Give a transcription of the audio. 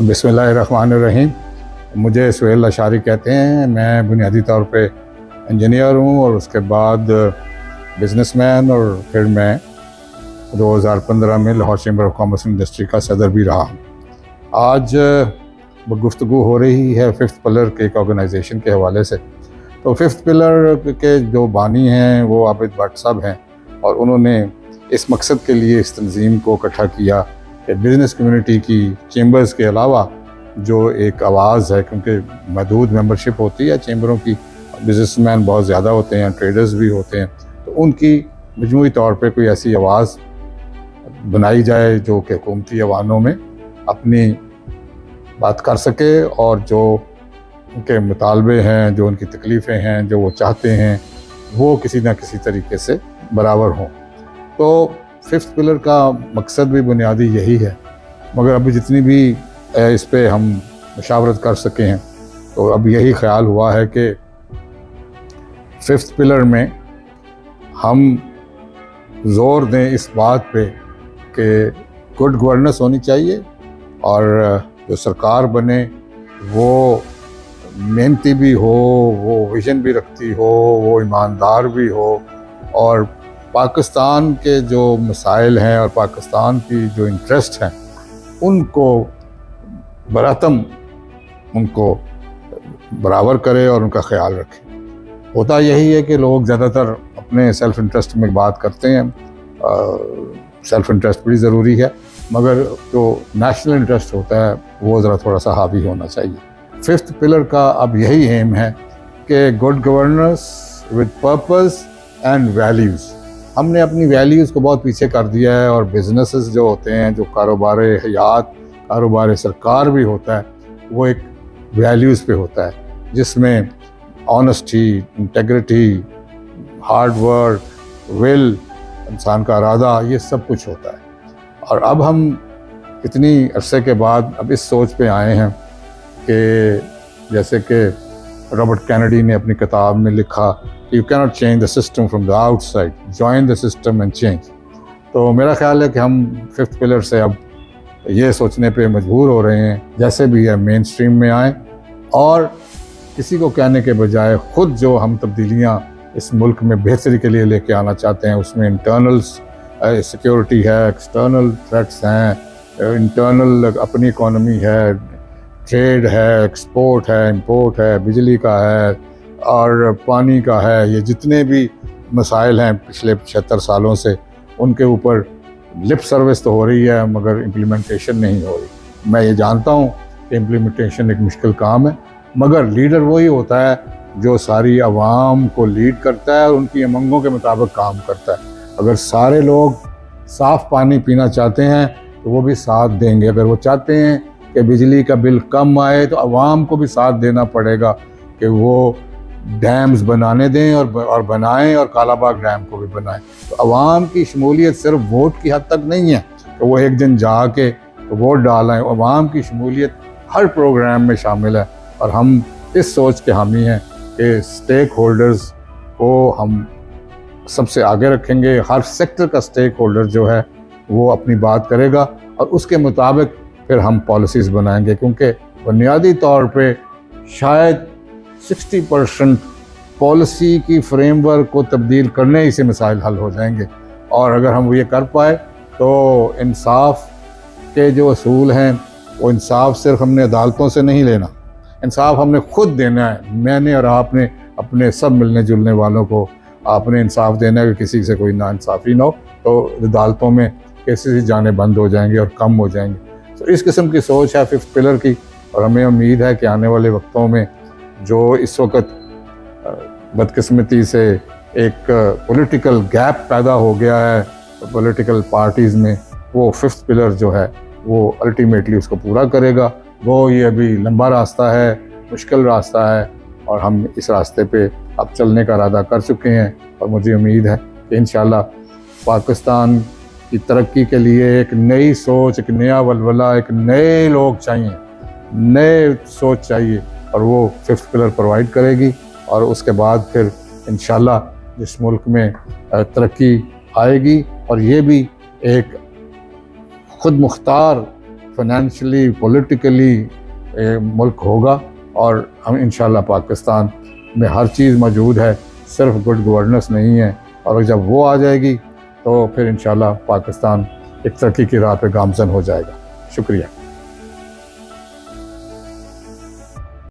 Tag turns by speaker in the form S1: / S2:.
S1: बिस्मिल्लाहिर्रहमानिर्रहीम। मुझे सुहेल अशारी कहते हैं। मैं बुनियादी तौर पे इंजीनियर हूँ और उसके बाद बिजनेसमैन, और फिर मैं 2015 में Lahore chamber of commerce and industry का सदर भी रहा हूँ। आज गुफ्तगू हो रही है फिफ्थ पिलर के एक ऑर्गेनाइजेशन के हवाले से। तो फिफ्थ पिलर के जो बानी हैं वो आबिद भट्ट साहब हैं, और उन्होंने इस मकसद के लिए इस तंजीम को इकट्ठा किया कि बिज़नेस कम्युनिटी की चैम्बर्स के अलावा जो एक आवाज़ है, क्योंकि महदूद मेंबरशिप होती है चैम्बरों की, बिजनेसमैन बहुत ज़्यादा होते हैं, ट्रेडर्स भी होते हैं, तो उनकी मजमूई तौर पे कोई ऐसी आवाज़ बनाई जाए जो कि हुकूमती ऐवानों में अपनी बात कर सके, और जो उनके मुतालबे हैं, जो उनकी तकलीफ़ें हैं, जो वो चाहते हैं, वो किसी न किसी तरीके से बराबर हों। तो फिफ्थ पिलर का मकसद भी बुनियादी यही है, मगर अभी जितनी भी इस पे हम मशावरत कर सके हैं, तो अब यही ख्याल हुआ है कि फिफ्थ पिलर में हम ज़ोर दें इस बात पे कि गुड गवर्नेंस होनी चाहिए, और जो सरकार बने वो मेहनती भी हो, वो विजन भी रखती हो, वो ईमानदार भी हो, और पाकिस्तान के जो मसाइल हैं और पाकिस्तान की जो इंटरेस्ट हैं उनको बरातम उनको बराबर करे और उनका ख्याल रखे। होता यही है कि लोग ज़्यादातर अपने सेल्फ़ इंटरेस्ट में बात करते हैं। सेल्फ़ इंटरेस्ट भी ज़रूरी है, मगर जो नेशनल इंटरेस्ट होता है वो ज़रा थोड़ा सा हावी होना चाहिए। फिफ्थ पिलर का अब यही एम है कि good governance with purpose and values. हमने अपनी वैल्यूज़ को बहुत पीछे कर दिया है, और बिजनेसेस जो होते हैं, जो कारोबार हयात, कारोबार सरकार भी होता है, वो एक वैल्यूज़ पे होता है, जिसमें honesty, integrity, hard work, will, इंसान का इरादा, ये सब कुछ होता है। और अब हम इतनी अरसे के बाद अब इस सोच पे आए हैं कि जैसे कि रॉबर्ट कैनेडी ने अपनी किताब में लिखा कि you cannot change the system from the outside, join the system and change. तो मेरा ख्याल है कि हम फिफ्थ पिलर से अब ये सोचने पे मजबूर हो रहे हैं, जैसे भी है मेन स्ट्रीम में आएँ, और किसी को कहने के बजाय खुद जो हम तब्दीलियाँ इस मुल्क में बेहतरी के लिए लेके आना चाहते हैं, उसमें इंटरनल सिक्योरिटी है, एक्सटर्नल थ्रेट्स हैं, इंटरनल अपनी इकॉनमी है, ट्रेड है, एक्सपोर्ट है, इंपोर्ट है, बिजली का है और पानी का है, ये जितने भी मसाइल हैं पिछले 76 सालों से, उनके ऊपर लिप सर्विस तो हो रही है मगर इम्प्लीमेंटेशन नहीं हो रही। मैं ये जानता हूँ कि इम्प्लीमेंटेशन एक मुश्किल काम है, मगर लीडर वही होता है जो सारी आवाम को लीड करता है और उनकी उमंगों के मुताबिक काम करता है। अगर सारे लोग साफ़ पानी पीना चाहते हैं तो वो भी साथ देंगे। अगर वो चाहते हैं कि बिजली का बिल कम आए तो आवाम को भी साथ देना पड़ेगा कि वो डैम्स बनाने दें और बनाएं, और कालाबाग डैम को भी बनाएं। तो आवाम की शमूलियत सिर्फ वोट की हद तक नहीं है कि वो एक दिन जाके तो वोट डालें। आवाम की शमूलियत हर प्रोग्राम में शामिल है, और हम इस सोच के हामी हैं कि स्टेक होल्डर्स को हम सबसे आगे रखेंगे। हर सेक्टर का स्टेक होल्डर जो है वो अपनी बात करेगा, और उसके मुताबिक फिर हम पॉलिसीज़ बनाएंगे, क्योंकि बुनियादी तौर पे शायद 60% पॉलिसी की फ्रेमवर्क को तब्दील करने ही से मसाइल हल हो जाएंगे। और अगर हम ये कर पाए तो इंसाफ के जो असूल हैं, वो इंसाफ सिर्फ हमने अदालतों से नहीं लेना, इंसाफ हमने खुद देना है। मैंने और आपने अपने सब मिलने जुलने वालों को आपने इंसाफ देना है कि किसी से कोई नाइंसाफ़ी ना हो, तो अदालतों में केसेस ही जाने बंद हो जाएंगे और कम हो जाएंगे। तो इस किस्म की सोच है फिफ्थ पिलर की, और हमें उम्मीद है कि आने वाले वक्तों में जो इस वक्त बदकिस्मती से एक पॉलिटिकल गैप पैदा हो गया है पॉलिटिकल पार्टीज़ में, वो फिफ्थ पिलर जो है वो अल्टीमेटली उसको पूरा करेगा। वो ये अभी लंबा रास्ता है, मुश्किल रास्ता है, और हम इस रास्ते पे अब चलने का इरादा कर चुके हैं, और मुझे उम्मीद है कि इंशाल्लाह पाकिस्तान की तरक्की के लिए एक नई सोच, एक नया वलवला, एक नए लोग चाहिए, नए सोच चाहिए, और वो फिफ्थ पिलर प्रोवाइड करेगी। और उसके बाद फिर इंशाल्लाह जिस मुल्क में तरक्की आएगी, और ये भी एक खुद मुख्तार فائنینشلی پولیٹیکلی ملک ہوگا، اور ہم انشاءاللہ پاکستان میں ہر چیز موجود ہے، صرف گڈ گورننس نہیں ہے، اور جب وہ آ جائے گی تو پھر انشاءاللہ پاکستان ایک ترقی کی راہ پہ گامزن ہو جائے گا۔ شکریہ۔